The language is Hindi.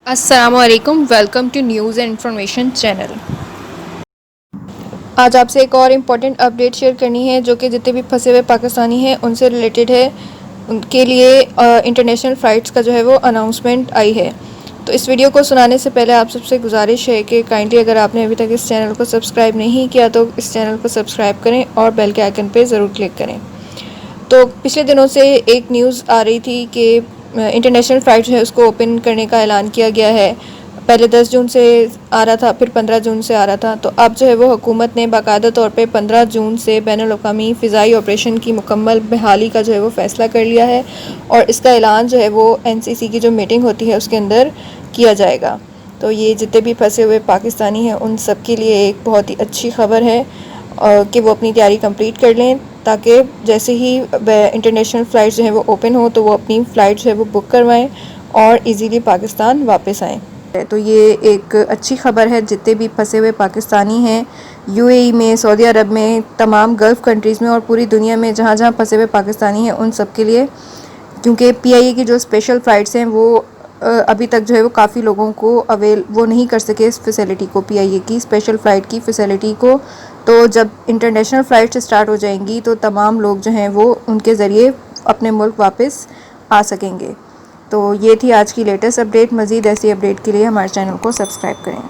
अस्सलामुअलैकुम, welcome to news and information channel. आज आपसे एक और इम्पॉर्टेंट अपडेट शेयर करनी है जो कि जितने भी फंसे हुए पाकिस्तानी हैं उनसे रिलेटेड है। उनके लिए इंटरनेशनल फ़्लाइट्स का जो है वो अनाउंसमेंट आई है। तो इस वीडियो को सुनाने से पहले आप सबसे गुजारिश है कि काइंडली अगर आपने अभी तक इस चैनल को सब्सक्राइब नहीं किया तो इस चैनल को सब्सक्राइब करें और बेल के आइकन पर ज़रूर क्लिक करें। तो पिछले दिनों से एक न्यूज़ आ रही थी कि इंटरनेशनल फ़्लाइट जो है उसको ओपन करने का ऐलान किया गया है। पहले 10 जून से आ रहा था, फिर 15 जून से आ रहा था। तो अब जो है वो हुकूमत ने बाकायदा तौर पे 15 जून से बैनुल-अक़वामी फ़िज़ाई ऑपरेशन की मुकम्मल बहाली का जो है वो फ़ैसला कर लिया है और इसका ऐलान जो है वो एनसीसी की जो मीटिंग होती है उसके अंदर किया जाएगा। तो ये जितने भी फंसे हुए पाकिस्तानी हैं उन सब के लिए एक बहुत ही अच्छी खबर है कि वो अपनी तैयारी कंप्लीट कर लें, ताकि जैसे ही इंटरनेशनल फ़्लाइट जो है वो ओपन हो तो वो अपनी फ़्लाइट जो है वो बुक करवाएं और इजीली पाकिस्तान वापस आएँ। तो ये एक अच्छी खबर है जितने भी फंसे हुए पाकिस्तानी हैं यूएई में, सऊदी अरब में, तमाम गल्फ़ कंट्रीज़ में और पूरी दुनिया में जहाँ जहाँ फंसे हुए पाकिस्तानी हैं उन सब के लिए। क्योंकि पीआईए की जो स्पेशल फ़्लाइट्स हैं वो अभी तक जो है वो काफ़ी लोगों को वो नहीं कर सके इस फैसिलिटी को, पीआईए की स्पेशल फ़्लाइट की फ़ैसिलिटी को। तो जब इंटरनेशनल फ़्लाइट्स स्टार्ट हो जाएंगी तो तमाम लोग जो हैं वो उनके ज़रिए अपने मुल्क वापस आ सकेंगे। तो ये थी आज की लेटेस्ट अपडेट। मज़ीद ऐसी अपडेट के लिए हमारे चैनल को सब्सक्राइब करें।